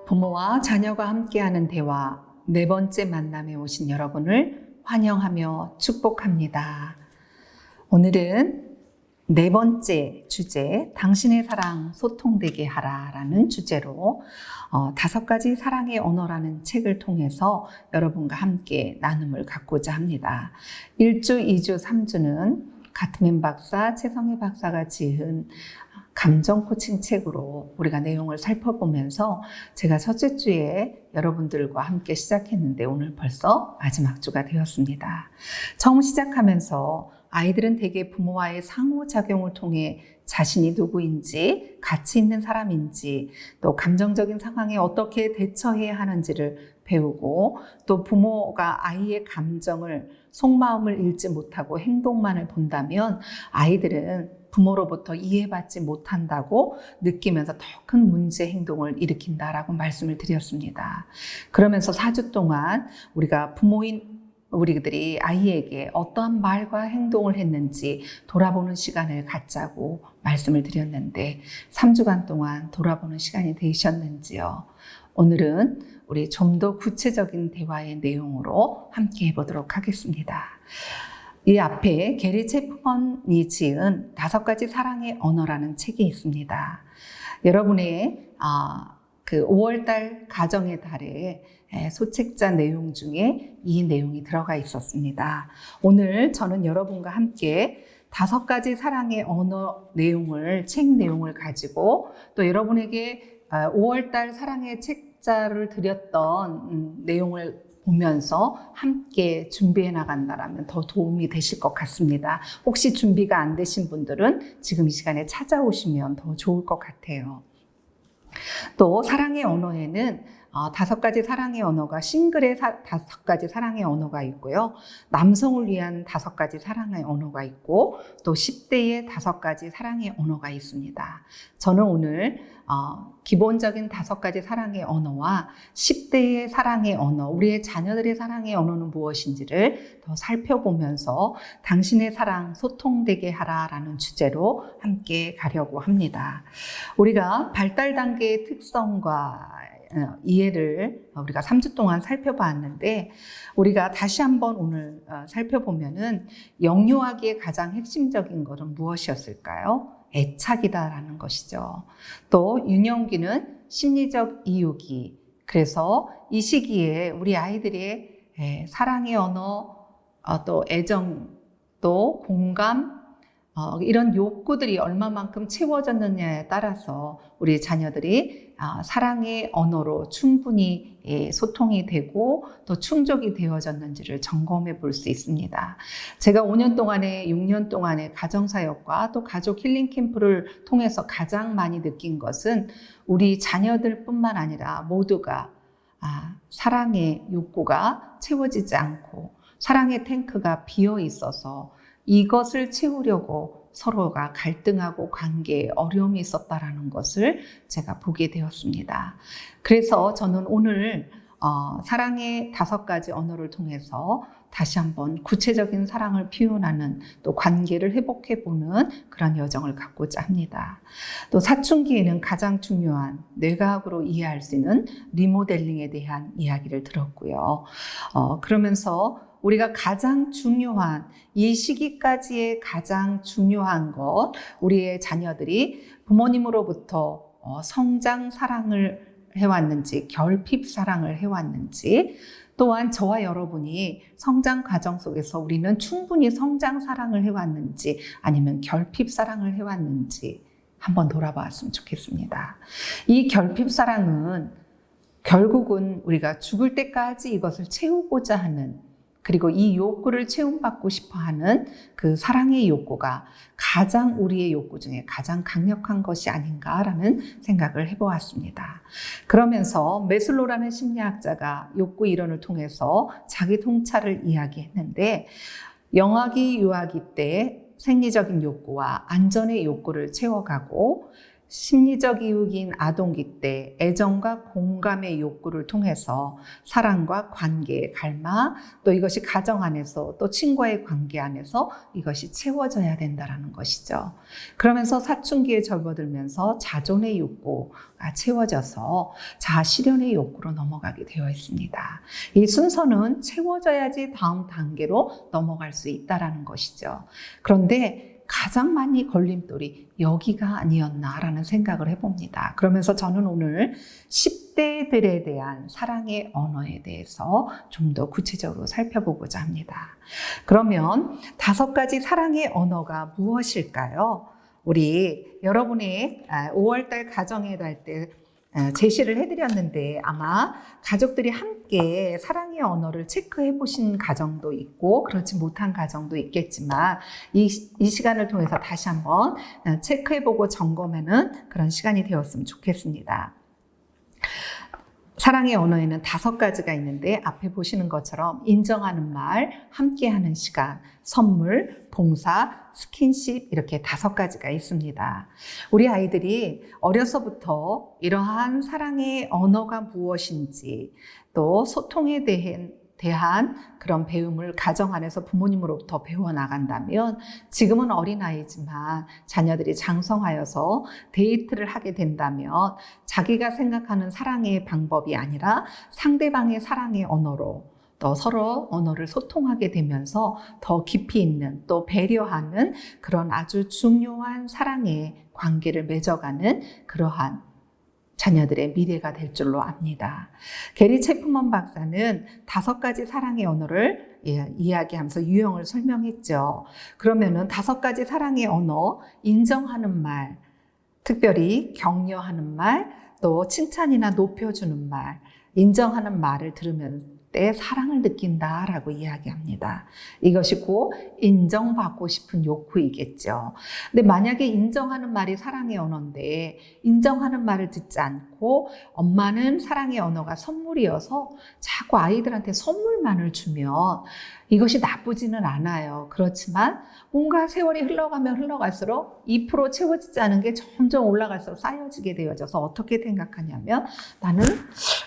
부모와 자녀가 함께하는 대화 네 번째 만남에 오신 여러분을 환영하며 축복합니다. 오늘은 네 번째 주제, 당신의 사랑 소통되게 하라라는 주제로 5가지 사랑의 언어라는 책을 통해서 여러분과 함께 나눔을 갖고자 합니다. 1주, 2주, 3주는 가트맨 박사, 최성희 박사가 지은 감정 코칭 책으로 우리가 내용을 살펴보면서 제가 첫째 주에 여러분들과 함께 시작했는데 오늘 벌써 마지막 주가 되었습니다. 처음 시작하면서 아이들은 대개 부모와의 상호작용을 통해 자신이 누구인지, 가치 있는 사람인지, 또 감정적인 상황에 어떻게 대처해야 하는지를 배우고, 또 부모가 아이의 감정을, 속마음을 읽지 못하고 행동만을 본다면 아이들은 부모로부터 이해받지 못한다고 느끼면서 더 큰 문제 행동을 일으킨다라고 말씀을 드렸습니다. 그러면서 4주 동안 우리가 부모인 우리들이 아이에게 어떠한 말과 행동을 했는지 돌아보는 시간을 갖자고 말씀을 드렸는데 3주간 동안 돌아보는 시간이 되셨는지요? 오늘은 우리 좀 더 구체적인 대화의 내용으로 함께 해보도록 하겠습니다. 이 앞에 게리 체프먼이 지은 5가지 사랑의 언어라는 책이 있습니다. 여러분의 그 5월달 가정의 달에 소책자 내용 중에 이 내용이 들어가 있었습니다. 오늘 저는 여러분과 함께 5가지 사랑의 언어 내용을, 책 내용을 가지고 또 여러분에게 5월달 사랑의 책자를 드렸던 내용을 보면서 함께 준비해 나간다면 더 도움이 되실 것 같습니다. 혹시 준비가 안 되신 분들은 지금 이 시간에 찾아오시면 더 좋을 것 같아요. 또 사랑의 언어에는 5가지 사랑의 언어가 싱글의 5가지 사랑의 언어가 있고요. 남성을 위한 5가지 사랑의 언어가 있고 또 10대의 5가지 사랑의 언어가 있습니다. 저는 오늘 기본적인 5가지 사랑의 언어와 10대의 사랑의 언어, 우리의 자녀들의 사랑의 언어는 무엇인지를 더 살펴보면서 당신의 사랑 소통되게 하라라는 주제로 함께 가려고 합니다. 우리가 발달 단계의 특성과 이해를 우리가 3주 동안 살펴봤는데 우리가 다시 한번 오늘 살펴보면은 영유아기의 가장 핵심적인 것은 무엇이었을까요? 애착이다라는 것이죠. 또 유년기는 심리적 이유기. 그래서 이 시기에 우리 아이들의 사랑의 언어, 또 애정, 또 공감, 이런 욕구들이 얼마만큼 채워졌느냐에 따라서 우리 자녀들이 사랑의 언어로 충분히 소통이 되고 또 충족이 되어졌는지를 점검해 볼 수 있습니다. 제가 5년 동안에 6년 동안의 가정사역과 또 가족 힐링 캠프를 통해서 가장 많이 느낀 것은 우리 자녀들뿐만 아니라 모두가 사랑의 욕구가 채워지지 않고 사랑의 탱크가 비어 있어서 이것을 채우려고 서로가 갈등하고 관계에 어려움이 있었다라는 것을 제가 보게 되었습니다. 그래서 저는 오늘 사랑의 5가지 언어를 통해서 다시 한번 구체적인 사랑을 표현하는 또 관계를 회복해보는 그런 여정을 갖고자 합니다. 또 사춘기에는 가장 중요한 뇌과학으로 이해할 수 있는 리모델링에 대한 이야기를 들었고요. 그러면서 우리가 가장 중요한 이 시기까지의 가장 중요한 것, 우리의 자녀들이 부모님으로부터 성장 사랑을 해왔는지, 결핍 사랑을 해왔는지, 또한 저와 여러분이 성장 과정 속에서 우리는 충분히 성장 사랑을 해왔는지 아니면 결핍 사랑을 해왔는지 한번 돌아봤으면 좋겠습니다. 이 결핍 사랑은 결국은 우리가 죽을 때까지 이것을 채우고자 하는, 그리고 이 욕구를 채움받고 싶어하는 그 사랑의 욕구가 가장 우리의 욕구 중에 가장 강력한 것이 아닌가라는 생각을 해보았습니다. 그러면서 메슬로라는 심리학자가 욕구 이론을 통해서 자기 통찰을 이야기했는데 영아기, 유아기 때 생리적인 욕구와 안전의 욕구를 채워가고 심리적 이유기인 아동기 때 애정과 공감의 욕구를 통해서 사랑과 관계에 갈망, 또 이것이 가정 안에서 또 친구와의 관계 안에서 이것이 채워져야 된다는 것이죠. 그러면서 사춘기에 접어들면서 자존의 욕구가 채워져서 자아실현의 욕구로 넘어가게 되어 있습니다. 이 순서는 채워져야지 다음 단계로 넘어갈 수 있다는 것이죠. 그런데 가장 많이 걸림돌이 여기가 아니었나라는 생각을 해봅니다. 그러면서 저는 오늘 10대들에 대한 사랑의 언어에 대해서 좀 더 구체적으로 살펴보고자 합니다. 그러면 5가지 사랑의 언어가 무엇일까요? 우리 여러분의 5월달 가정의 달 때 제시를 해드렸는데 아마 가족들이 함께 사랑의 언어를 체크해 보신 가정도 있고 그렇지 못한 가정도 있겠지만 이 시간을 통해서 다시 한번 체크해 보고 점검하는 그런 시간이 되었으면 좋겠습니다. 사랑의 언어에는 5가지가 있는데 앞에 보시는 것처럼 인정하는 말, 함께하는 시간, 선물, 봉사, 스킨십 이렇게 5가지가 있습니다. 우리 아이들이 어려서부터 이러한 사랑의 언어가 무엇인지 또 소통에 대한 그런 배움을 가정 안에서 부모님으로부터 배워나간다면 지금은 어린아이지만 자녀들이 장성하여서 데이트를 하게 된다면 자기가 생각하는 사랑의 방법이 아니라 상대방의 사랑의 언어로 또 서로 언어를 소통하게 되면서 더 깊이 있는 또 배려하는 그런 아주 중요한 사랑의 관계를 맺어가는 그러한 자녀들의 미래가 될 줄로 압니다. 게리 체프먼 박사는 5가지 사랑의 언어를 이야기하면서 유형을 설명했죠. 그러면은 5가지 사랑의 언어, 인정하는 말, 특별히 격려하는 말, 또 칭찬이나 높여주는 말, 인정하는 말을 들으면 때 사랑을 느낀다라고 이야기합니다. 이것이 곧 인정받고 싶은 욕구이겠죠. 근데 만약에 인정하는 말이 사랑의 언어인데 인정하는 말을 듣지 않고 엄마는 사랑의 언어가 선물이어서 자꾸 아이들한테 선물만을 주면 이것이 나쁘지는 않아요. 그렇지만 뭔가 세월이 흘러가면 흘러갈수록 2% 채워지지 않은 게 점점 올라갈수록 쌓여지게 되어져서 어떻게 생각하냐면 나는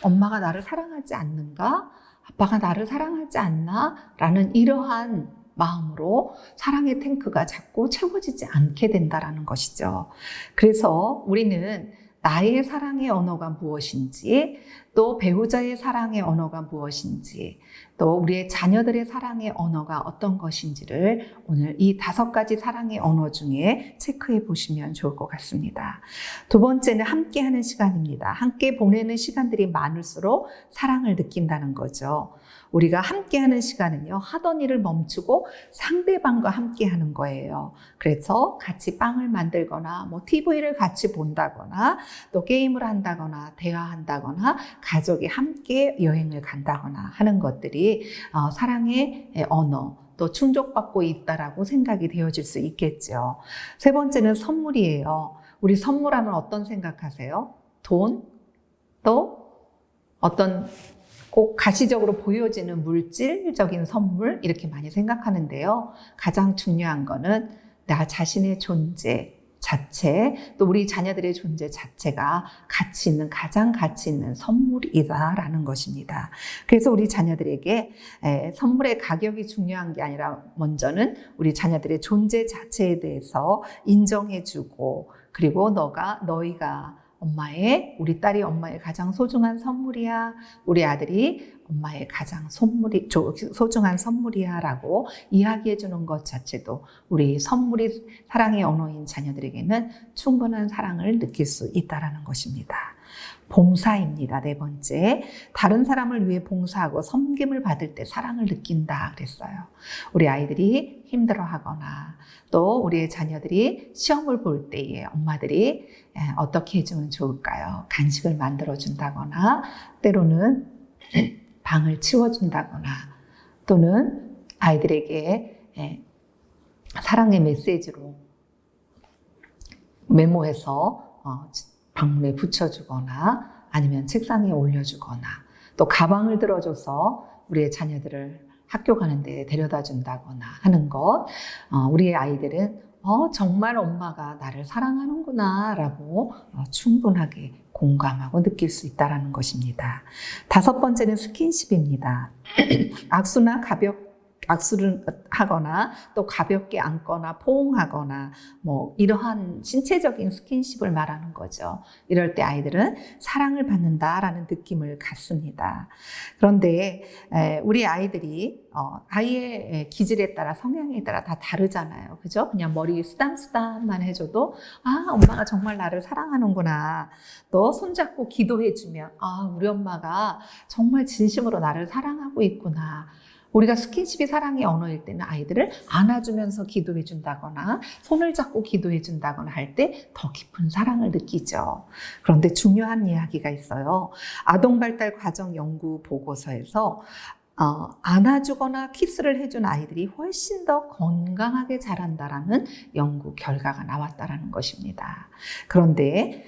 엄마가 나를 사랑하지 않는가? 아빠가 나를 사랑하지 않나? 라는 이러한 마음으로 사랑의 탱크가 자꾸 채워지지 않게 된다는 것이죠. 그래서 우리는 나의 사랑의 언어가 무엇인지, 또 배우자의 사랑의 언어가 무엇인지, 또 우리의 자녀들의 사랑의 언어가 어떤 것인지를 오늘 이 5가지 사랑의 언어 중에 체크해 보시면 좋을 것 같습니다. 2번째는 함께하는 시간입니다. 함께 보내는 시간들이 많을수록 사랑을 느낀다는 거죠. 우리가 함께하는 시간은요, 하던 일을 멈추고 상대방과 함께하는 거예요. 그래서 같이 빵을 만들거나 TV를 같이 본다거나 또 게임을 한다거나 대화한다거나 가족이 함께 여행을 간다거나 하는 것들이 사랑의 언어, 또 충족받고 있다라고 생각이 되어질 수 있겠죠. 3번째는 선물이에요. 우리 선물하면 어떤 생각하세요? 돈? 또 어떤 꼭 가시적으로 보여지는 물질적인 선물 이렇게 많이 생각하는데요. 가장 중요한 거는 나 자신의 존재 자체, 또 우리 자녀들의 존재 자체가 가장 가치 있는 선물이다라는 것입니다. 그래서 우리 자녀들에게 선물의 가격이 중요한 게 아니라 먼저는 우리 자녀들의 존재 자체에 대해서 인정해주고 그리고 너희가 우리 딸이 엄마의 가장 소중한 선물이야. 우리 아들이 엄마의 가장 소중한 선물이야 라고 이야기해 주는 것 자체도 우리 선물이 사랑의 언어인 자녀들에게는 충분한 사랑을 느낄 수 있다는 것입니다. 봉사입니다. 4번째, 다른 사람을 위해 봉사하고 섬김을 받을 때 사랑을 느낀다 그랬어요. 우리 아이들이 힘들어하거나 또 우리의 자녀들이 시험을 볼 때에 엄마들이 어떻게 해주면 좋을까요? 간식을 만들어준다거나 때로는 방을 치워준다거나 또는 아이들에게 사랑의 메시지로 메모해서 방문에 붙여주거나 아니면 책상에 올려주거나 또 가방을 들어줘서 우리의 자녀들을 학교 가는 데 데려다 준다거나 하는 것. 우리의 아이들은 정말 엄마가 나를 사랑하는구나 라고 충분하게 공감하고 느낄 수 있다는 것입니다. 5번째는 스킨십입니다. 악수를 하거나 또 가볍게 안거나 포옹하거나 뭐 이러한 신체적인 스킨십을 말하는 거죠. 이럴 때 아이들은 사랑을 받는다라는 느낌을 갖습니다. 그런데 우리 아이들이 아이의 기질에 따라 성향에 따라 다 다르잖아요. 그죠? 그냥 머리 쓰담쓰담만 해줘도 엄마가 정말 나를 사랑하는구나. 또 손잡고 기도해주면 우리 엄마가 정말 진심으로 나를 사랑하고 있구나. 우리가 스킨십이 사랑의 언어일 때는 아이들을 안아주면서 기도해 준다거나 손을 잡고 기도해 준다거나 할 때 더 깊은 사랑을 느끼죠. 그런데 중요한 이야기가 있어요. 아동발달 과정 연구 보고서에서 안아주거나 키스를 해준 아이들이 훨씬 더 건강하게 자란다라는 연구 결과가 나왔다라는 것입니다. 그런데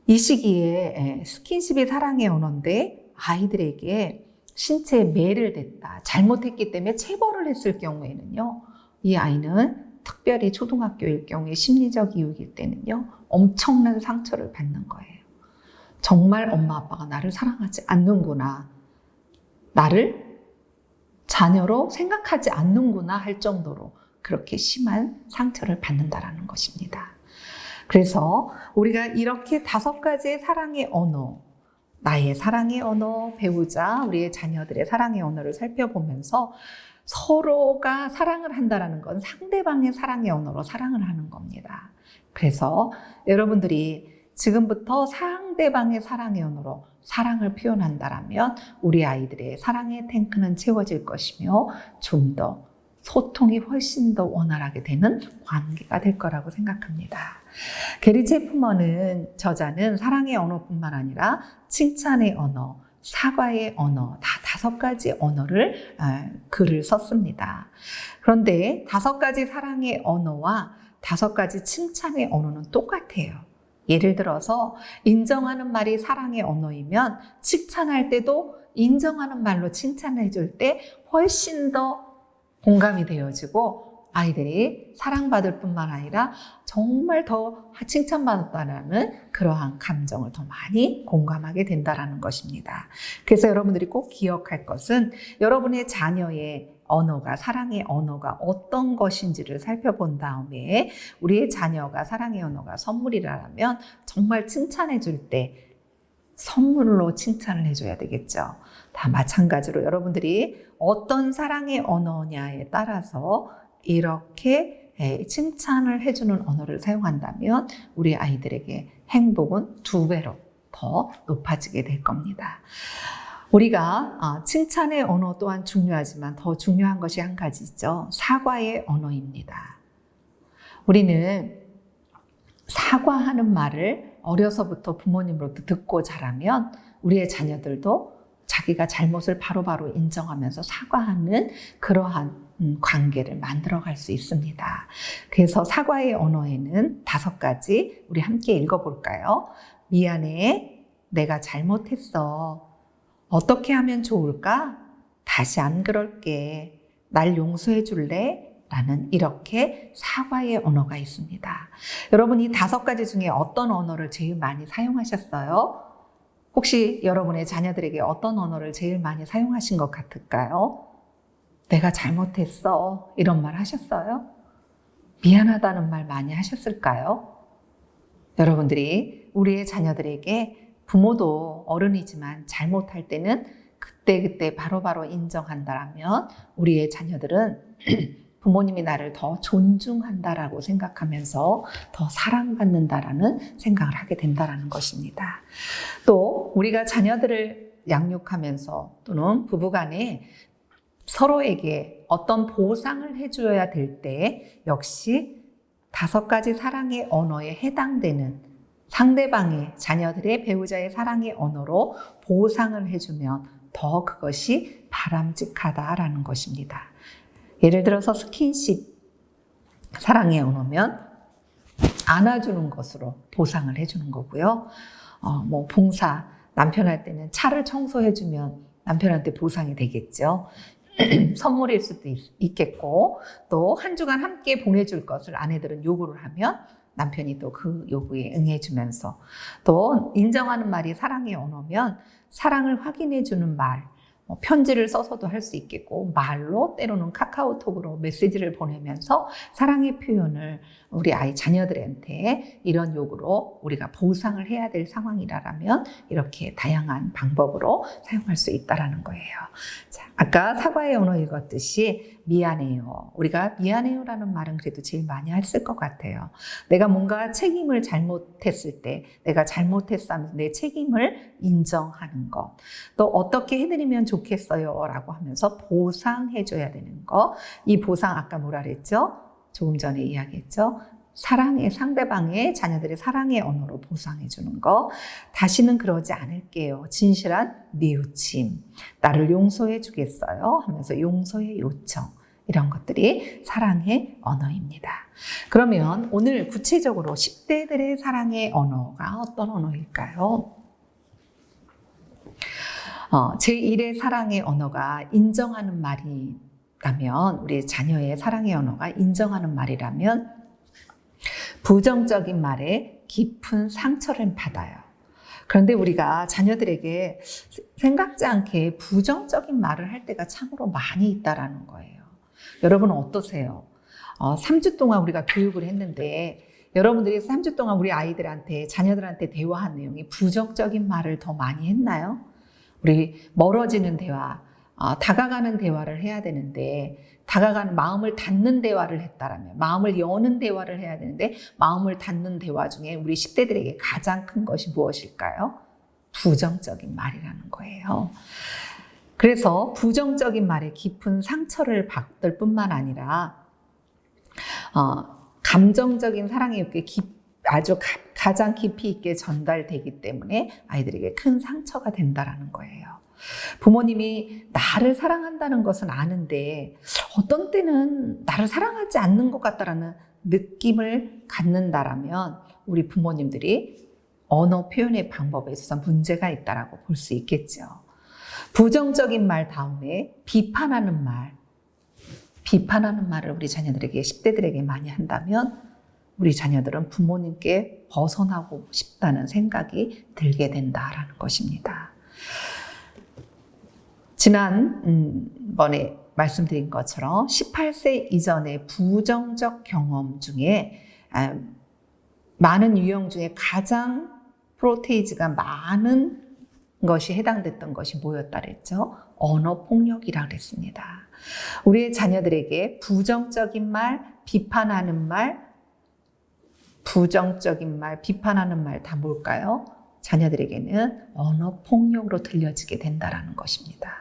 이 시기에 스킨십이 사랑의 언어인데 아이들에게 신체에 매를 댔다, 잘못했기 때문에 체벌을 했을 경우에는요, 이 아이는 특별히 초등학교일 경우에 심리적 이유일 때는요, 엄청난 상처를 받는 거예요. 정말 엄마 아빠가 나를 사랑하지 않는구나, 나를 자녀로 생각하지 않는구나 할 정도로 그렇게 심한 상처를 받는다라는 것입니다. 그래서 우리가 이렇게 5가지의 사랑의 언어, 나의 사랑의 언어, 배우자, 우리의 자녀들의 사랑의 언어를 살펴보면서 서로가 사랑을 한다는 건 상대방의 사랑의 언어로 사랑을 하는 겁니다. 그래서 여러분들이 지금부터 상대방의 사랑의 언어로 사랑을 표현한다면 우리 아이들의 사랑의 탱크는 채워질 것이며 좀 더 소통이 훨씬 더 원활하게 되는 관계가 될 거라고 생각합니다. 게리 체프먼은 저자는 사랑의 언어뿐만 아니라 칭찬의 언어, 사과의 언어, 다 5가지 언어를 글을 썼습니다. 그런데 5가지 사랑의 언어와 5가지 칭찬의 언어는 똑같아요. 예를 들어서 인정하는 말이 사랑의 언어이면 칭찬할 때도 인정하는 말로 칭찬을 해줄 때 훨씬 더 공감이 되어지고 아이들이 사랑받을 뿐만 아니라 정말 더 칭찬받았다는 그러한 감정을 더 많이 공감하게 된다는 것입니다. 그래서 여러분들이 꼭 기억할 것은 여러분의 자녀의 언어가, 사랑의 언어가 어떤 것인지를 살펴본 다음에 우리의 자녀가 사랑의 언어가 선물이라면 정말 칭찬해 줄 때 선물로 칭찬을 해줘야 되겠죠. 다 마찬가지로 여러분들이 어떤 사랑의 언어냐에 따라서 이렇게 칭찬을 해주는 언어를 사용한다면 우리 아이들에게 행복은 2배로 더 높아지게 될 겁니다. 우리가 칭찬의 언어 또한 중요하지만 더 중요한 것이 한 가지 있죠. 사과의 언어입니다. 우리는 사과하는 말을 어려서부터 부모님으로부터 듣고 자라면 우리의 자녀들도 자기가 잘못을 바로바로 인정하면서 사과하는 그러한 관계를 만들어갈 수 있습니다. 그래서 사과의 언어에는 5가지 우리 함께 읽어볼까요? 미안해, 내가 잘못했어. 어떻게 하면 좋을까? 다시 안 그럴게. 날 용서해 줄래? 라는 이렇게 사과의 언어가 있습니다. 여러분 이 5가지 중에 어떤 언어를 제일 많이 사용하셨어요? 혹시 여러분의 자녀들에게 어떤 언어를 제일 많이 사용하신 것 같을까요? 내가 잘못했어. 이런 말 하셨어요? 미안하다는 말 많이 하셨을까요? 여러분들이 우리의 자녀들에게 부모도 어른이지만 잘못할 때는 그때그때 바로바로 인정한다면 우리의 자녀들은 부모님이 나를 더 존중한다라고 생각하면서 더 사랑받는다라는 생각을 하게 된다는 것입니다. 또 우리가 자녀들을 양육하면서 또는 부부간에 서로에게 어떤 보상을 해줘야 될 때 역시 5가지 사랑의 언어에 해당되는 상대방의 자녀들의 배우자의 사랑의 언어로 보상을 해주면 더 그것이 바람직하다라는 것입니다. 예를 들어서 스킨십, 사랑의 언어면 안아주는 것으로 보상을 해주는 거고요. 봉사, 남편 할 때는 차를 청소해주면 남편한테 보상이 되겠죠. 선물일 수도 있겠고, 또 한 주간 함께 보내줄 것을 아내들은 요구를 하면 남편이 또 그 요구에 응해주면서, 또 인정하는 말이 사랑의 언어면 사랑을 확인해주는 말, 편지를 써서도 할 수 있겠고, 말로 때로는 카카오톡으로 메시지를 보내면서 사랑의 표현을 우리 아이 자녀들한테 이런 요구로 우리가 보상을 해야 될 상황이라면 이렇게 다양한 방법으로 사용할 수 있다는 거예요. 자, 아까 사과의 언어 읽었듯이 미안해요. 우리가 미안해요라는 말은 그래도 제일 많이 했을 것 같아요. 내가 뭔가 책임을 잘못했을 때, 내가 잘못했어 하면서 내 책임을 인정하는 것, 또 어떻게 해드리면 좋겠어요 라고 하면서 보상해줘야 되는 거. 이 보상 아까 뭐라 그랬죠? 조금 전에 이야기했죠? 사랑의, 상대방의 자녀들의 사랑의 언어로 보상해주는 거. 다시는 그러지 않을게요. 진실한 뉘우침. 나를 용서해 주겠어요? 하면서 용서의 요청. 이런 것들이 사랑의 언어입니다. 그러면 오늘 구체적으로 10대들의 사랑의 언어가 어떤 언어일까요? 제1의 사랑의 언어가 인정하는 말이라면, 우리 자녀의 사랑의 언어가 인정하는 말이라면 부정적인 말에 깊은 상처를 받아요. 그런데 우리가 자녀들에게 생각지 않게 부정적인 말을 할 때가 참으로 많이 있다라는 거예요. 여러분은 어떠세요? 3주 동안 우리가 교육을 했는데 여러분들이 3주 동안 우리 아이들한테, 자녀들한테 대화한 내용이 부정적인 말을 더 많이 했나요? 우리 멀어지는 대화, 다가가는 대화를 해야 되는데, 다가가는 마음을 닫는 대화를 했다라면, 마음을 여는 대화를 해야 되는데 마음을 닫는 대화 중에 우리 10대들에게 가장 큰 것이 무엇일까요? 부정적인 말이라는 거예요. 그래서 부정적인 말에 깊은 상처를 받을 뿐만 아니라 감정적인 사랑의 욕구에 아주 가장 깊이 있게 전달되기 때문에 아이들에게 큰 상처가 된다는 거예요. 부모님이 나를 사랑한다는 것은 아는데 어떤 때는 나를 사랑하지 않는 것 같다라는 느낌을 갖는다라면 우리 부모님들이 언어 표현의 방법에 있어서 문제가 있다라고 볼 수 있겠죠. 부정적인 말 다음에 비판하는 말을 우리 자녀들에게, 10대들에게 많이 한다면 우리 자녀들은 부모님께 벗어나고 싶다는 생각이 들게 된다라는 것입니다. 지난번에 말씀드린 것처럼 18세 이전의 부정적 경험 중에 많은 유형 중에 가장 프로테이지가 많은 것이 해당됐던 것이 뭐였다 그랬죠? 언어폭력이라고 그랬습니다. 우리의 자녀들에게 부정적인 말, 비판하는 말, 부정적인 말, 비판하는 말 다 뭘까요? 자녀들에게는 언어폭력으로 들려지게 된다는 것입니다.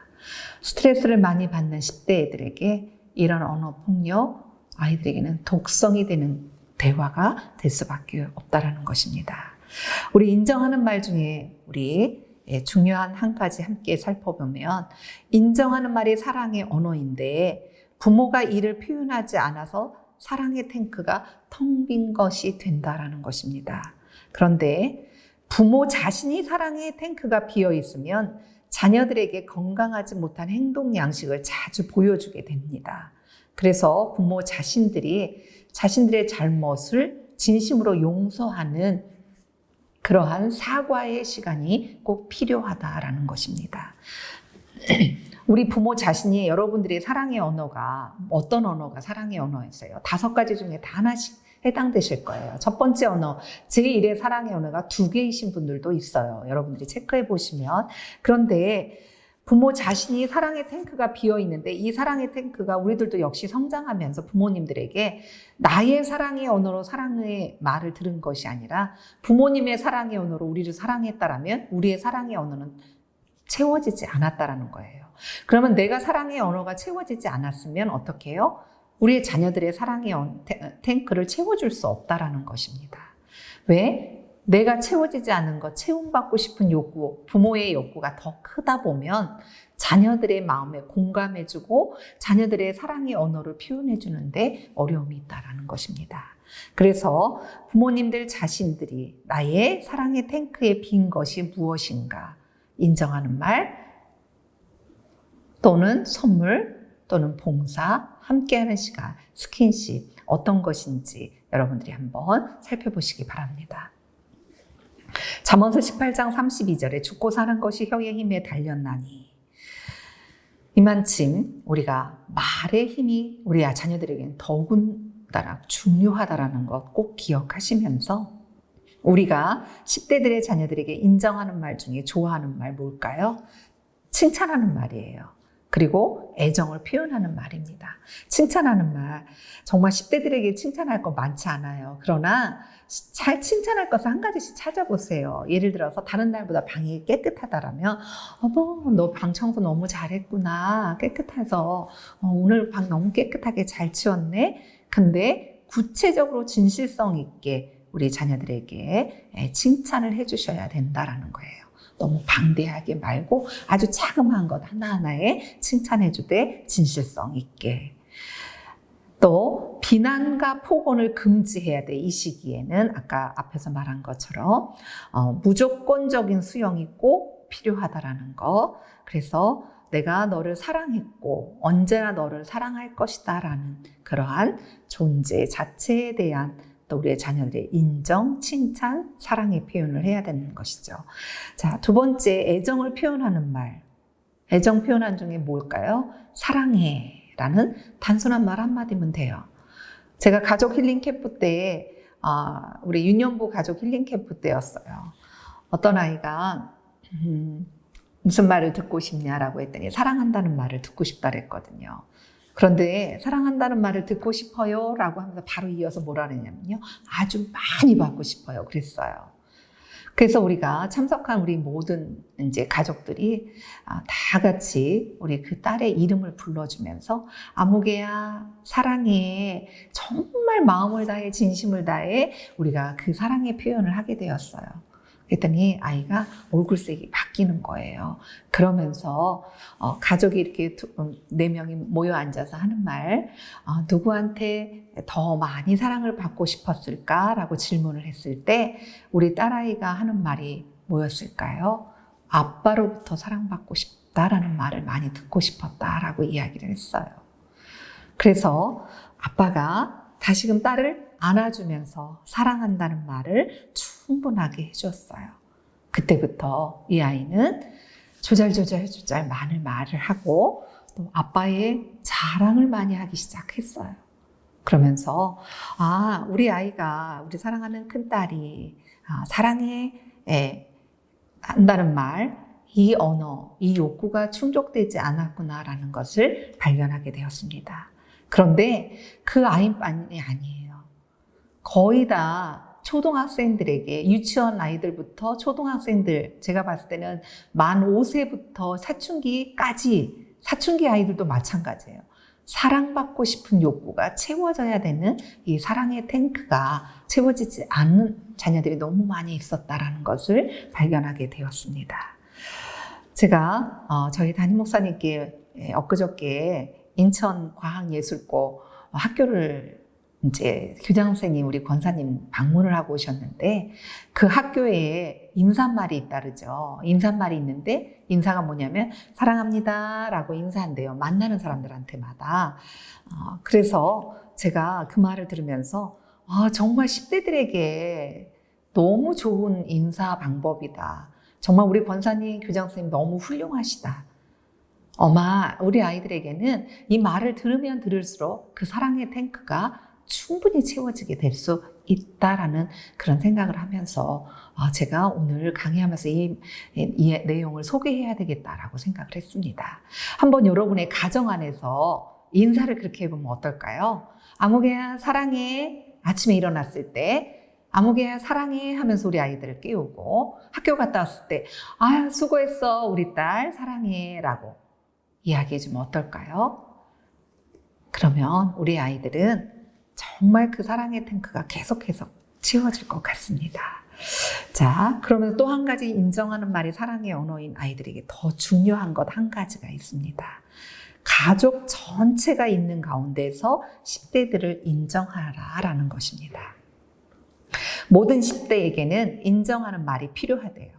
스트레스를 많이 받는 10대 애들에게 이런 언어폭력, 아이들에게는 독성이 되는 대화가 될 수밖에 없다는 것입니다. 우리 인정하는 말 중에 우리 중요한 한 가지 함께 살펴보면, 인정하는 말이 사랑의 언어인데 부모가 이를 표현하지 않아서 사랑의 탱크가 텅 빈 것이 된다라는 것입니다. 그런데 부모 자신이 사랑의 탱크가 비어 있으면 자녀들에게 건강하지 못한 행동 양식을 자주 보여주게 됩니다. 그래서 부모 자신들이 자신들의 잘못을 진심으로 용서하는 그러한 사과의 시간이 꼭 필요하다라는 것입니다. 우리 부모 자신이 여러분들의 사랑의 언어가 어떤 언어가 사랑의 언어였어요? 5가지 중에 다 하나씩 해당되실 거예요. 첫 번째 언어, 제1의 사랑의 언어가 2개이신 분들도 있어요. 여러분들이 체크해 보시면. 그런데 부모 자신이 사랑의 탱크가 비어 있는데 이 사랑의 탱크가 우리들도 역시 성장하면서 부모님들에게 나의 사랑의 언어로 사랑의 말을 들은 것이 아니라 부모님의 사랑의 언어로 우리를 사랑했다라면 우리의 사랑의 언어는 채워지지 않았다라는 거예요. 그러면 내가 사랑의 언어가 채워지지 않았으면 어떻게 해요? 우리의 자녀들의 사랑의 탱크를 채워줄 수 없다라는 것입니다. 왜? 내가 채워지지 않은 것, 채움받고 싶은 욕구, 부모의 욕구가 더 크다 보면 자녀들의 마음에 공감해주고 자녀들의 사랑의 언어를 표현해주는데 어려움이 있다는 것입니다. 그래서 부모님들 자신들이 나의 사랑의 탱크에 빈 것이 무엇인가 인정하는 말 또는 선물 또는 봉사, 함께하는 시간, 스킨십 어떤 것인지 여러분들이 한번 살펴보시기 바랍니다. 잠언서 18장 32절에 죽고 사는 것이 혀의 힘에 달렸나니 이만큼 우리가 말의 힘이 우리 자녀들에게는 더군다나 중요하다라는 것 꼭 기억하시면서 우리가 10대들의 자녀들에게 인정하는 말 중에 좋아하는 말 뭘까요? 칭찬하는 말이에요. 그리고 애정을 표현하는 말입니다. 칭찬하는 말, 정말 10대들에게 칭찬할 거 많지 않아요. 그러나 잘 칭찬할 것을 한 가지씩 찾아보세요. 예를 들어서 다른 날보다 방이 깨끗하다라면 어머, 너 방 청소 너무 잘했구나. 깨끗해서 오늘 방 너무 깨끗하게 잘 치웠네. 근데 구체적으로 진실성 있게 우리 자녀들에게 칭찬을 해주셔야 된다라는 거예요. 너무 방대하게 말고 아주 자그마한 것 하나하나에 칭찬해 주되 진실성 있게. 또 비난과 폭언을 금지해야 돼. 이 시기에는 아까 앞에서 말한 것처럼 무조건적인 수용이 꼭 필요하다라는 거. 그래서 내가 너를 사랑했고 언제나 너를 사랑할 것이다 라는 그러한 존재 자체에 대한 또 우리의 자녀들의 인정, 칭찬, 사랑의 표현을 해야 되는 것이죠. 자, 두 번째, 애정을 표현하는 말. 애정 표현한 중에 뭘까요? 사랑해 라는 단순한 말 한마디면 돼요. 제가 가족 힐링 캠프 때, 우리 유년부 가족 힐링 캠프 때였어요. 어떤 아이가 무슨 말을 듣고 싶냐라고 했더니 사랑한다는 말을 듣고 싶다 그랬거든요. 그런데 사랑한다는 말을 듣고 싶어요 라고 하면서 바로 이어서 뭐라 그랬냐면요. 아주 많이 받고 싶어요. 그랬어요. 그래서 우리가 참석한 우리 모든 이제 가족들이 다 같이 우리 그 딸의 이름을 불러주면서 아무개야 사랑해 정말 마음을 다해 진심을 다해 우리가 그 사랑의 표현을 하게 되었어요. 그랬더니 아이가 얼굴색이 바뀌는 거예요. 그러면서 가족이 이렇게 4명이 모여 앉아서 하는 말, 누구한테 더 많이 사랑을 받고 싶었을까라고 질문을 했을 때 우리 딸아이가 하는 말이 뭐였을까요? 아빠로부터 사랑받고 싶다라는 말을 많이 듣고 싶었다라고 이야기를 했어요. 그래서 아빠가 다시금 딸을 안아주면서 사랑한다는 말을 충분하게 해줬어요. 그때부터 이 아이는 조잘조잘 많은 말을 하고 또 아빠의 자랑을 많이 하기 시작했어요. 그러면서 우리 아이가 우리 사랑하는 큰딸이 사랑해 한다는 말, 이 언어, 이 욕구가 충족되지 않았구나라는 것을 발견하게 되었습니다. 그런데 그 아이만이 아니에요. 거의 다 초등학생들에게 유치원 아이들부터 초등학생들 제가 봤을 때는 만 5세부터 사춘기까지 사춘기 아이들도 마찬가지예요. 사랑받고 싶은 욕구가 채워져야 되는 이 사랑의 탱크가 채워지지 않는 자녀들이 너무 많이 있었다라는 것을 발견하게 되었습니다. 제가 저희 담임 목사님께 엊그저께 인천과학예술고 학교를 이제 교장선생님 우리 권사님 방문을 하고 오셨는데 그 학교에 인사말이 잇따르죠. 인사말이 있는데 인사가 뭐냐면 사랑합니다 라고 인사한대요. 만나는 사람들한테마다. 그래서 제가 그 말을 들으면서 정말 10대들에게 너무 좋은 인사 방법이다. 정말 우리 권사님 교장선생님 너무 훌륭하시다. 우리 아이들에게는 이 말을 들으면 들을수록 그 사랑의 탱크가 충분히 채워지게 될 수 있다라는 그런 생각을 하면서 제가 오늘 강의하면서 이 내용을 소개해야 되겠다라고 생각을 했습니다. 한번 여러분의 가정 안에서 인사를 그렇게 해보면 어떨까요? 아무개야 사랑해 아침에 일어났을 때 아무개야 사랑해 하면서 우리 아이들을 깨우고 학교 갔다 왔을 때 수고했어 우리 딸 사랑해 라고 이야기해주면 어떨까요? 그러면 우리 아이들은 정말 그 사랑의 탱크가 계속해서 채워질 것 같습니다. 자, 그러면 또 한 가지 인정하는 말이 사랑의 언어인 아이들에게 더 중요한 것 한 가지가 있습니다. 가족 전체가 있는 가운데서 10대들을 인정하라라는 것입니다. 모든 10대에게는 인정하는 말이 필요하대요.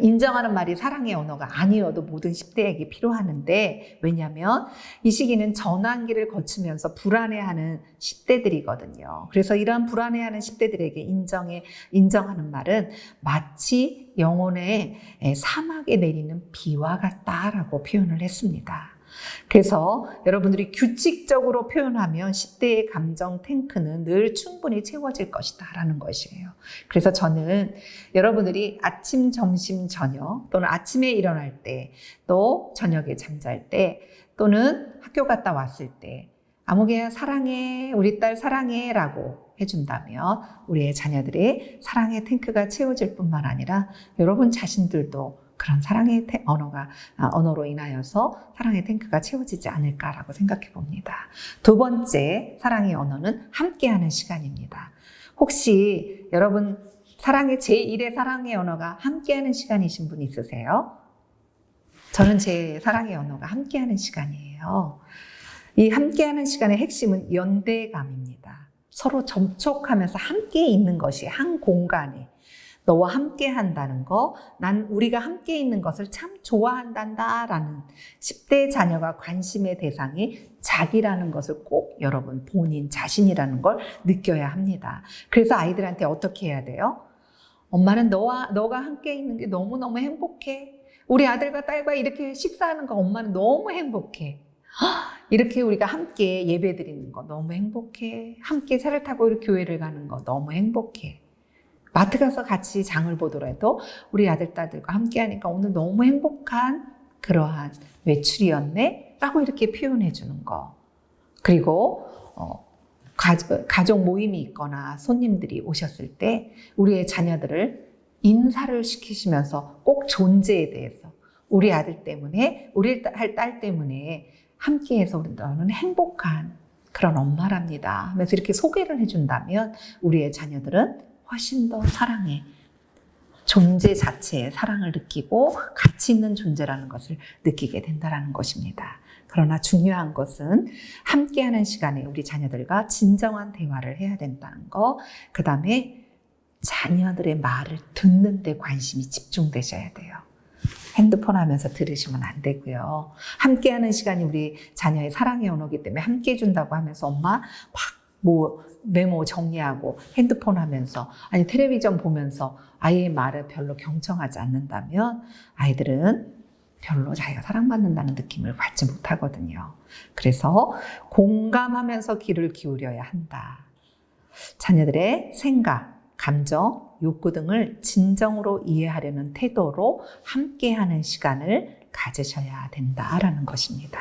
인정하는 말이 사랑의 언어가 아니어도 모든 10대에게 필요하는데, 왜냐하면 이 시기는 전환기를 거치면서 불안해하는 10대들이거든요. 그래서 이러한 불안해하는 10대들에게 인정하는 말은 마치 영혼의 사막에 내리는 비와 같다라고 표현을 했습니다. 그래서 여러분들이 규칙적으로 표현하면 10대의 감정 탱크는 늘 충분히 채워질 것이다 라는 것이에요. 그래서 저는 여러분들이 아침, 점심, 저녁 또는 아침에 일어날 때, 또 저녁에 잠잘 때, 또는 학교 갔다 왔을 때 아무개야 사랑해, 우리 딸 사랑해 라고 해준다면 우리의 자녀들의 사랑의 탱크가 채워질 뿐만 아니라 여러분 자신들도 그런 사랑의 언어로 인하여서 사랑의 탱크가 채워지지 않을까라고 생각해 봅니다. 두 번째 사랑의 언어는 함께하는 시간입니다. 혹시 여러분 사랑의 제1의 사랑의 언어가 함께하는 시간이신 분 있으세요? 저는 제 사랑의 언어가 함께하는 시간이에요. 이 함께하는 시간의 핵심은 연대감입니다. 서로 접촉하면서 함께 있는 것이 한 공간에 너와 함께 한다는 거, 난 우리가 함께 있는 것을 참 좋아한단다라는 10대 자녀가 관심의 대상이 자기라는 것을 꼭 여러분 본인 자신이라는 걸 느껴야 합니다. 그래서 아이들한테 어떻게 해야 돼요? 엄마는 너가 함께 있는 게 너무너무 행복해. 우리 아들과 딸과 이렇게 식사하는 거 엄마는 너무 행복해. 이렇게 우리가 함께 예배 드리는 거 너무 행복해. 함께 차를 타고 이렇게 교회를 가는 거 너무 행복해. 마트 가서 같이 장을 보더라도 우리 아들, 딸들과 함께 하니까 오늘 너무 행복한 그러한 외출이었네? 라고 이렇게 표현해 주는 거. 그리고 가족 모임이 있거나 손님들이 오셨을 때 우리의 자녀들을 인사를 시키시면서 꼭 존재에 대해서 우리 아들 때문에, 우리 딸 때문에 함께해서 너는 행복한 그런 엄마랍니다 하면서 이렇게 소개를 해준다면 우리의 자녀들은 훨씬 더 사랑해. 존재 자체의 사랑을 느끼고 가치 있는 존재라는 것을 느끼게 된다는 것입니다. 그러나 중요한 것은 함께하는 시간에 우리 자녀들과 진정한 대화를 해야 된다는 거, 그 다음에 자녀들의 말을 듣는 데 관심이 집중되셔야 돼요. 핸드폰 하면서 들으시면 안 되고요. 함께하는 시간이 우리 자녀의 사랑의 언어이기 때문에 함께 해준다고 하면서 엄마 메모 정리하고 핸드폰 하면서 아니 텔레비전 보면서 아이의 말을 별로 경청하지 않는다면 아이들은 별로 자기가 사랑받는다는 느낌을 받지 못하거든요. 그래서 공감하면서 귀를 기울여야 한다. 자녀들의 생각, 감정, 욕구 등을 진정으로 이해하려는 태도로 함께하는 시간을 가지셔야 된다라는 것입니다.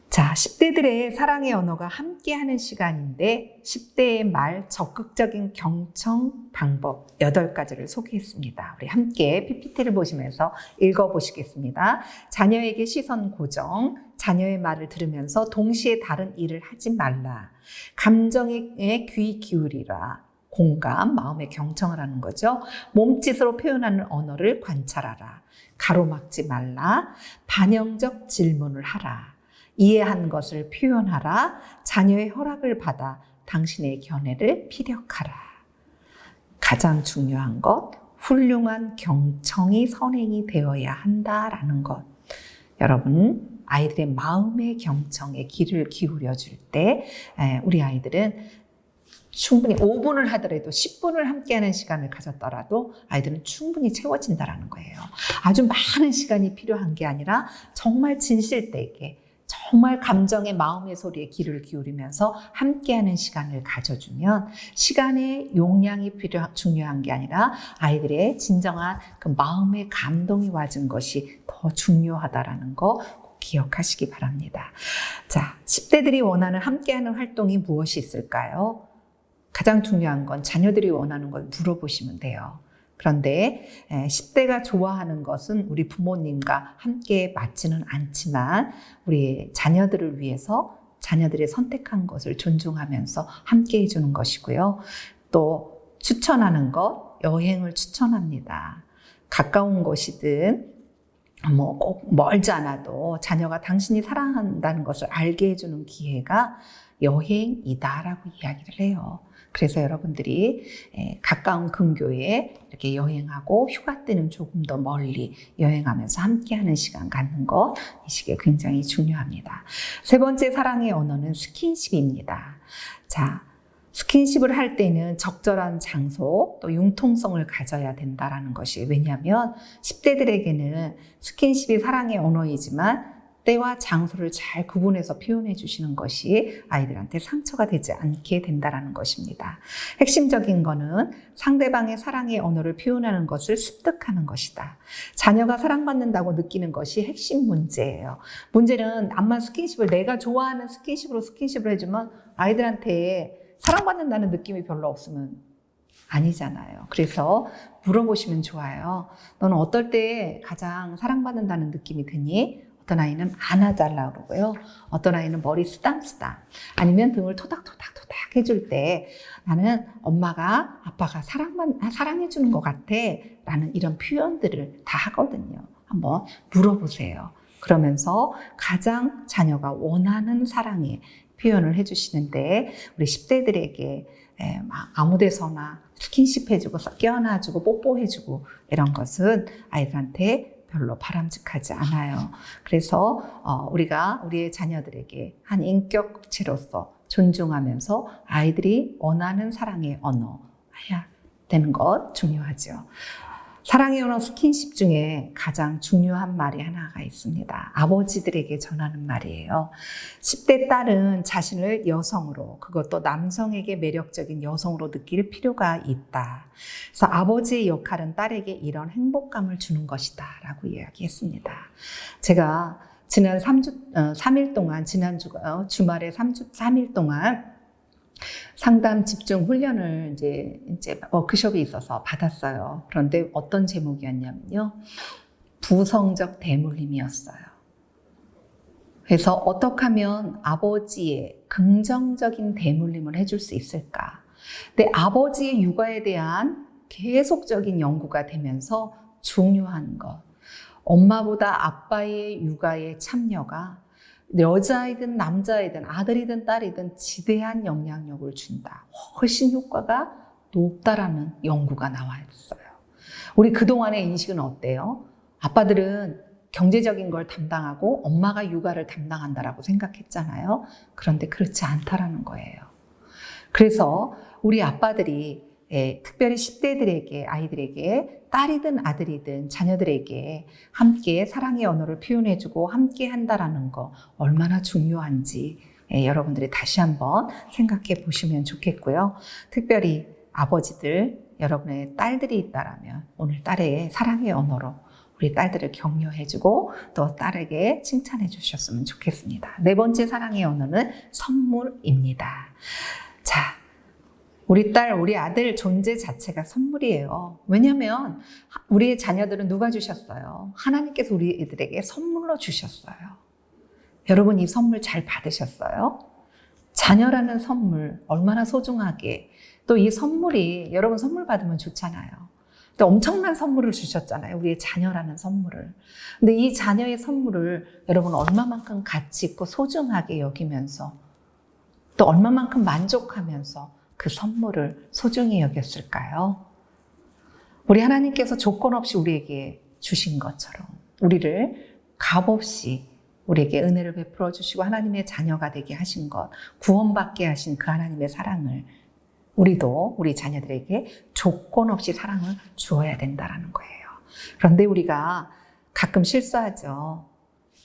자, 10대들의 사랑의 언어가 함께하는 시간인데 10대의 말 적극적인 경청 방법 8가지를 소개했습니다. 우리 함께 PPT를 보시면서 읽어보시겠습니다. 자녀에게 시선 고정, 자녀의 말을 들으면서 동시에 다른 일을 하지 말라. 감정에 귀 기울이라. 공감, 마음의 경청을 하는 거죠. 몸짓으로 표현하는 언어를 관찰하라. 가로막지 말라. 반영적 질문을 하라. 이해한 것을 표현하라. 자녀의 허락을 받아 당신의 견해를 피력하라. 가장 중요한 것, 훌륭한 경청이 선행이 되어야 한다라는 것. 여러분, 아이들의 마음의 경청에 귀를 기울여 줄 때 우리 아이들은 충분히 5분을 하더라도 10분을 함께하는 시간을 가졌더라도 아이들은 충분히 채워진다는 거예요. 아주 많은 시간이 필요한 게 아니라 정말 진실되게 정말 감정의 마음의 소리에 귀를 기울이면서 함께하는 시간을 가져주면 시간의 용량이 중요한 게 아니라 아이들의 진정한 그 마음의 감동이 와준 것이 더 중요하다라는 거 꼭 기억하시기 바랍니다. 자, 10대들이 원하는 함께하는 활동이 무엇이 있을까요? 가장 중요한 건 자녀들이 원하는 걸 물어보시면 돼요. 그런데 10대가 좋아하는 것은 우리 부모님과 함께 맞지는 않지만 우리 자녀들을 위해서 자녀들이 선택한 것을 존중하면서 함께 해주는 것이고요. 또 추천하는 것, 여행을 추천합니다. 가까운 곳이든 꼭 멀지 않아도 자녀가 당신이 사랑한다는 것을 알게 해주는 기회가 여행이다라고 이야기를 해요. 그래서 여러분들이 가까운 근교에 이렇게 여행하고 휴가 때는 조금 더 멀리 여행하면서 함께하는 시간 갖는 것, 이 시기에 굉장히 중요합니다. 세 번째 사랑의 언어는 스킨십입니다. 자, 스킨십을 할 때는 적절한 장소 또 융통성을 가져야 된다라는 것이, 왜냐하면 10대들에게는 스킨십이 사랑의 언어이지만 때와 장소를 잘 구분해서 표현해 주시는 것이 아이들한테 상처가 되지 않게 된다는 것입니다. 핵심적인 거는 상대방의 사랑의 언어를 표현하는 것을 습득하는 것이다. 자녀가 사랑받는다고 느끼는 것이 핵심 문제예요. 문제는 암만 스킨십을 내가 좋아하는 스킨십으로 스킨십을 해주면 아이들한테 사랑받는다는 느낌이 별로 없으면 아니잖아요. 그래서 물어보시면 좋아요. 너는 어떨 때 가장 사랑받는다는 느낌이 드니? 어떤 아이는 안아달라고 그러고요. 어떤 아이는 머리 쓰담쓰담, 아니면 등을 토닥토닥토닥 해줄 때 나는 엄마가 아빠가 사랑해주는 것 같아 라는 이런 표현들을 다 하거든요. 한번 물어보세요. 그러면서 가장 자녀가 원하는 사랑의 표현을 해주시는데, 우리 10대들에게 아무 데서나 스킨십 해주고 껴안아주고 뽀뽀해주고 이런 것은 아이들한테 별로 바람직하지 않아요. 그래서 우리가 우리의 자녀들에게 한 인격체로서 존중하면서 아이들이 원하는 사랑의 언어 해야 되는 것 중요하죠. 사랑의 언어 스킨십 중에 가장 중요한 말이 하나가 있습니다. 아버지들에게 전하는 말이에요. 10대 딸은 자신을 여성으로, 그것도 남성에게 매력적인 여성으로 느낄 필요가 있다. 그래서 아버지의 역할은 딸에게 이런 행복감을 주는 것이다 라고 이야기했습니다. 제가 지난 3일 동안, 주말에 3일 동안 상담 집중 훈련을 이제 워크숍이 있어서 받았어요. 그런데 어떤 제목이었냐면요. 부성적 대물림이었어요. 그래서 어떻게 하면 아버지의 긍정적인 대물림을 해줄 수 있을까? 근데 아버지의 육아에 대한 계속적인 연구가 되면서 중요한 것. 엄마보다 아빠의 육아에 참여가 여자이든 남자이든 아들이든 딸이든 지대한 영향력을 준다. 훨씬 효과가 높다라는 연구가 나와 있어요. 우리 그동안의 인식은 어때요? 아빠들은 경제적인 걸 담당하고 엄마가 육아를 담당한다라고 생각했잖아요. 그런데 그렇지 않다라는 거예요. 그래서 우리 아빠들이 특별히 10대들에게, 아이들에게, 딸이든 아들이든 자녀들에게 함께 사랑의 언어를 표현해주고 함께 한다라는 거 얼마나 중요한지 여러분들이 다시 한번 생각해 보시면 좋겠고요. 특별히 아버지들, 여러분의 딸들이 있다라면 오늘 딸의 사랑의 언어로 우리 딸들을 격려해주고 또 딸에게 칭찬해 주셨으면 좋겠습니다. 네 번째 사랑의 언어는 선물입니다. 자, 우리 딸, 우리 아들 존재 자체가 선물이에요. 왜냐하면 우리의 자녀들은 누가 주셨어요? 하나님께서 우리들에게 선물로 주셨어요. 여러분 이 선물 잘 받으셨어요? 자녀라는 선물 얼마나 소중하게, 또 이 선물이, 여러분 선물 받으면 좋잖아요. 또 엄청난 선물을 주셨잖아요. 우리의 자녀라는 선물을. 근데 이 자녀의 선물을 여러분 얼마만큼 가치 있고 소중하게 여기면서 또 얼마만큼 만족하면서 그 선물을 소중히 여겼을까요? 우리 하나님께서 조건 없이 우리에게 주신 것처럼 우리를 값없이 우리에게 은혜를 베풀어 주시고 하나님의 자녀가 되게 하신 것, 구원받게 하신 그 하나님의 사랑을 우리도 우리 자녀들에게 조건 없이 사랑을 주어야 된다는 거예요. 그런데 우리가 가끔 실수하죠.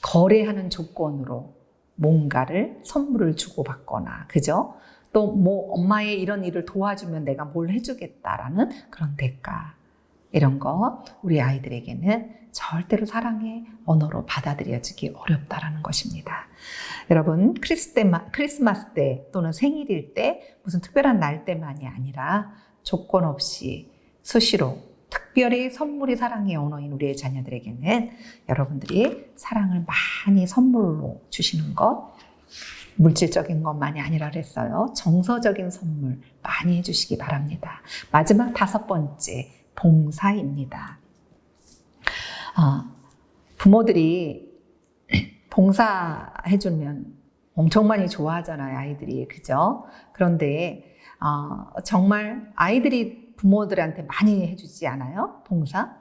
거래하는 조건으로 뭔가를 선물을 주고받거나, 그죠? 또 뭐 엄마의 이런 일을 도와주면 내가 뭘 해주겠다라는 그런 대가, 이런 거 우리 아이들에게는 절대로 사랑의 언어로 받아들여지기 어렵다라는 것입니다. 여러분 크리스마스 때 또는 생일일 때 무슨 특별한 날 때만이 아니라 조건 없이 수시로 특별히 선물이 사랑의 언어인 우리의 자녀들에게는 여러분들이 사랑을 많이 선물로 주시는 것, 물질적인 것만이 아니라 그랬어요. 정서적인 선물 많이 해주시기 바랍니다. 마지막 5번째, 봉사입니다. 부모들이 봉사해주면 엄청 많이 좋아하잖아요, 아이들이. 그죠? 그런데 정말 아이들이 부모들한테 많이 해주지 않아요? 봉사?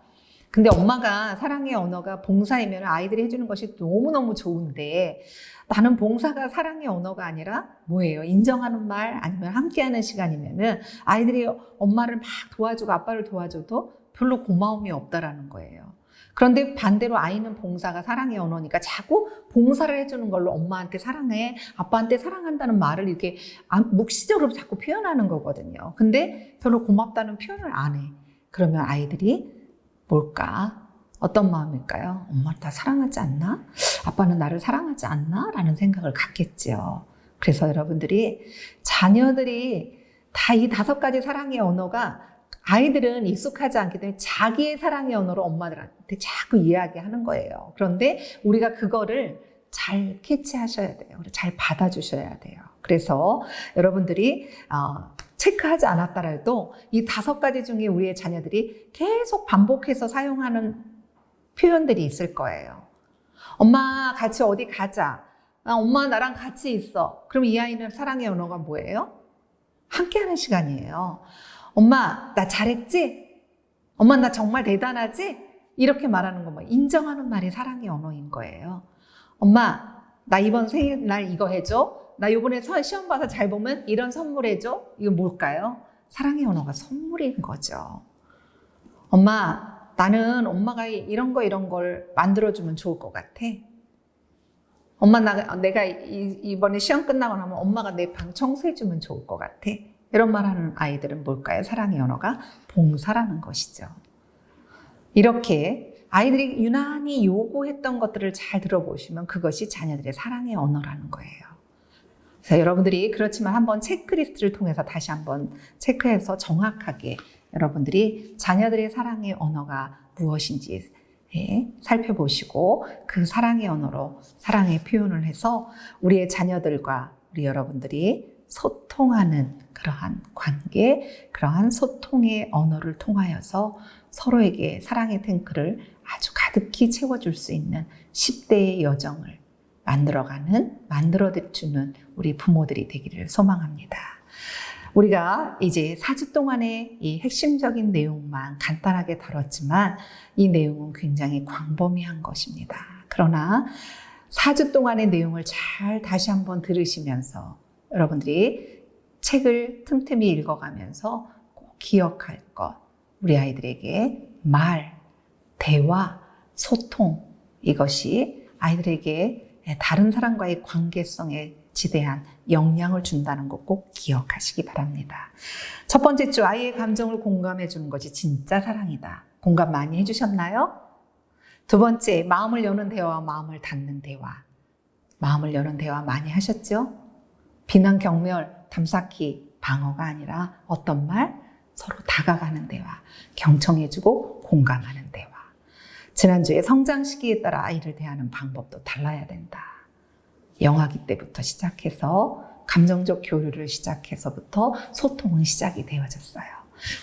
근데 엄마가 사랑의 언어가 봉사이면 아이들이 해주는 것이 너무너무 좋은데 나는 봉사가 사랑의 언어가 아니라 뭐예요? 인정하는 말 아니면 함께하는 시간이면은 아이들이 엄마를 막 도와주고 아빠를 도와줘도 별로 고마움이 없다라는 거예요. 그런데 반대로 아이는 봉사가 사랑의 언어니까 자꾸 봉사를 해주는 걸로 엄마한테 사랑해, 아빠한테 사랑한다는 말을 이렇게 묵시적으로 자꾸 표현하는 거거든요. 근데 별로 고맙다는 표현을 안 해. 그러면 아이들이 뭘까? 어떤 마음일까요? 엄마를 다 사랑하지 않나? 아빠는 나를 사랑하지 않나? 라는 생각을 갖겠죠. 그래서 여러분들이 자녀들이 다 이 5가지 사랑의 언어가 아이들은 익숙하지 않기 때문에 자기의 사랑의 언어로 엄마들한테 자꾸 이야기하는 거예요. 그런데 우리가 그거를 잘 캐치하셔야 돼요. 잘 받아주셔야 돼요. 그래서 여러분들이 체크하지 않았더라도 이 5가지 중에 우리의 자녀들이 계속 반복해서 사용하는 표현들이 있을 거예요. 엄마 같이 어디 가자. 엄마 나랑 같이 있어. 그럼 이 아이는 사랑의 언어가 뭐예요? 함께하는 시간이에요. 엄마 나 잘했지? 엄마 나 정말 대단하지? 이렇게 말하는 거 인정하는 말이 사랑의 언어인 거예요. 엄마 나 이번 생일날 이거 해줘. 나 이번에 시험 봐서 잘 보면 이런 선물 해줘. 이거 뭘까요? 사랑의 언어가 선물인 거죠. 엄마 나는 엄마가 이런 걸 만들어주면 좋을 것 같아. 엄마 내가 이번에 시험 끝나고 나면 엄마가 내 방 청소해주면 좋을 것 같아. 이런 말하는 아이들은 뭘까요? 사랑의 언어가 봉사라는 것이죠. 이렇게 아이들이 유난히 요구했던 것들을 잘 들어보시면 그것이 자녀들의 사랑의 언어라는 거예요. 그래서 여러분들이 그렇지만 한번 체크리스트를 통해서 다시 한번 체크해서 정확하게 여러분들이 자녀들의 사랑의 언어가 무엇인지 살펴보시고 그 사랑의 언어로 사랑의 표현을 해서 우리의 자녀들과 우리 여러분들이 소통하는 그러한 관계, 그러한 소통의 언어를 통하여서 서로에게 사랑의 탱크를 아주 가득히 채워줄 수 있는 10대의 여정을 만들어주는 우리 부모들이 되기를 소망합니다. 우리가 이제 4주 동안의 이 핵심적인 내용만 간단하게 다뤘지만 이 내용은 굉장히 광범위한 것입니다. 그러나 4주 동안의 내용을 잘 다시 한번 들으시면서 여러분들이 책을 틈틈이 읽어가면서 꼭 기억할 것, 우리 아이들에게 말, 대화, 소통 이것이 아이들에게 다른 사람과의 관계성에 지대한 영향을 준다는 것 꼭 기억하시기 바랍니다. 첫 번째 주 아이의 감정을 공감해 주는 것이 진짜 사랑이다. 공감 많이 해주셨나요? 두 번째, 마음을 여는 대화와 마음을 닫는 대화. 마음을 여는 대화 많이 하셨죠? 비난, 경멸, 담쌓기, 방어가 아니라 어떤 말? 서로 다가가는 대화, 경청해주고 공감하는 대화. 지난주에 성장 시기에 따라 아이를 대하는 방법도 달라야 된다. 영아기 때부터 시작해서 감정적 교류를 시작해서부터 소통은 시작이 되어졌어요.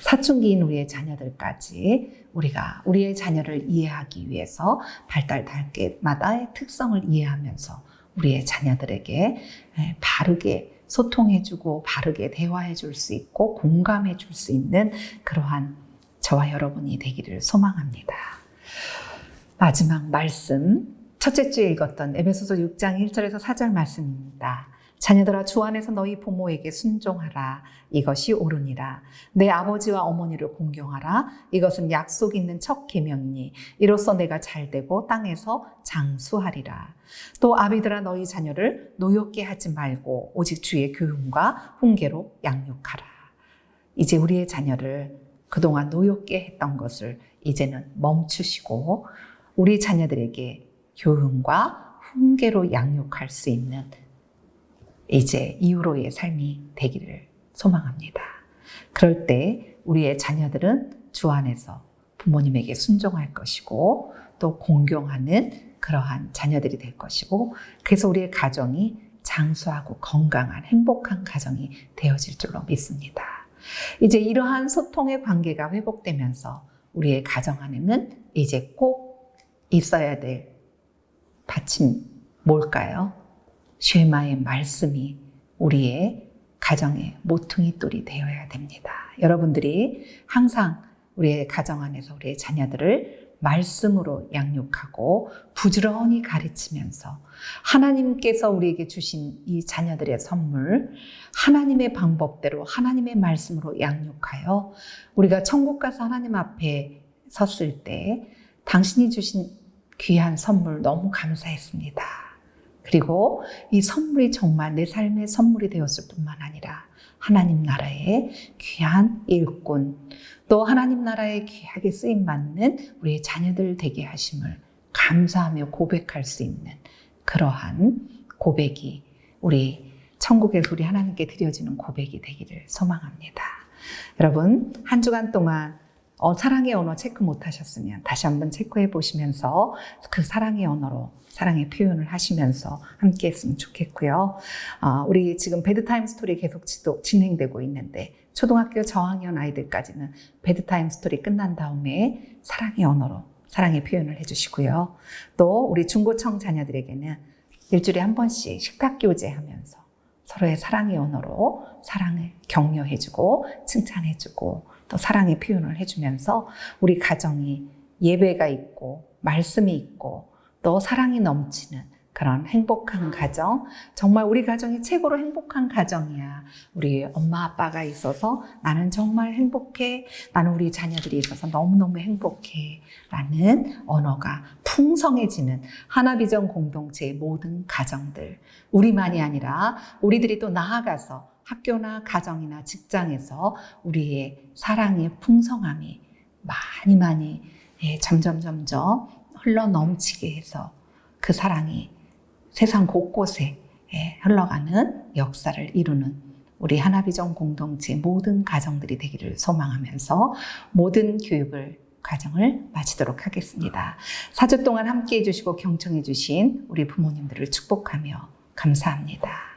사춘기인 우리의 자녀들까지 우리가 우리의 자녀를 이해하기 위해서 발달 단계마다의 특성을 이해하면서 우리의 자녀들에게 바르게 소통해주고 바르게 대화해줄 수 있고 공감해줄 수 있는 그러한 저와 여러분이 되기를 소망합니다. 마지막 말씀, 첫째 주에 읽었던 에베소서 6장 1절에서 4절 말씀입니다. 자녀들아 주 안에서 너희 부모에게 순종하라. 이것이 옳으니라. 내 아버지와 어머니를 공경하라. 이것은 약속 있는 첫 계명이니 이로써 내가 잘되고 땅에서 장수하리라. 또 아비들아 너희 자녀를 노엽게 하지 말고 오직 주의 교훈과 훈계로 양육하라. 이제 우리의 자녀를 그동안 노엽게 했던 것을 이제는 멈추시고 우리 자녀들에게 교훈과 훈계로 양육할 수 있는 이제 이후로의 삶이 되기를 소망합니다. 그럴 때 우리의 자녀들은 주 안에서 부모님에게 순종할 것이고 또 공경하는 그러한 자녀들이 될 것이고 그래서 우리의 가정이 장수하고 건강한 행복한 가정이 되어질 줄로 믿습니다. 이제 이러한 소통의 관계가 회복되면서 우리의 가정 안에는 이제 꼭 있어야 될 받침 뭘까요? 쉐마의 말씀이 우리의 가정의 모퉁이 돌이 되어야 됩니다. 여러분들이 항상 우리의 가정 안에서 우리의 자녀들을 말씀으로 양육하고 부지런히 가르치면서 하나님께서 우리에게 주신 이 자녀들의 선물, 하나님의 방법대로 하나님의 말씀으로 양육하여 우리가 천국 가서 하나님 앞에 섰을 때 당신이 주신 귀한 선물 너무 감사했습니다. 그리고 이 선물이 정말 내 삶의 선물이 되었을 뿐만 아니라 하나님 나라의 귀한 일꾼, 또 하나님 나라에 귀하게 쓰임받는 우리의 자녀들 되게 하심을 감사하며 고백할 수 있는 그러한 고백이 우리 천국에서 우리 하나님께 드려지는 고백이 되기를 소망합니다. 여러분, 한 주간 동안 사랑의 언어 체크 못하셨으면 다시 한번 체크해 보시면서 그 사랑의 언어로 사랑의 표현을 하시면서 함께 했으면 좋겠고요. 우리 지금 베드타임 스토리 계속 진행되고 있는데 초등학교 저학년 아이들까지는 베드타임 스토리 끝난 다음에 사랑의 언어로 사랑의 표현을 해주시고요. 또 우리 중고청 자녀들에게는 일주일에 한 번씩 식탁교제하면서 서로의 사랑의 언어로 사랑을 격려해주고 칭찬해주고 또 사랑의 표현을 해주면서 우리 가정이 예배가 있고 말씀이 있고 또 사랑이 넘치는 그런 행복한 가정, 정말 우리 가정이 최고로 행복한 가정이야. 우리 엄마 아빠가 있어서 나는 정말 행복해. 나는 우리 자녀들이 있어서 너무너무 행복해. 라는 언어가 풍성해지는 하나비전 공동체의 모든 가정들, 우리만이 아니라 우리들이 또 나아가서 학교나 가정이나 직장에서 우리의 사랑의 풍성함이 많이 점점 흘러 넘치게 해서 그 사랑이 세상 곳곳에 흘러가는 역사를 이루는 우리 하나비전 공동체 모든 가정들이 되기를 소망하면서 모든 교육을 과정을 마치도록 하겠습니다. 4주 동안 함께해 주시고 경청해 주신 우리 부모님들을 축복하며 감사합니다.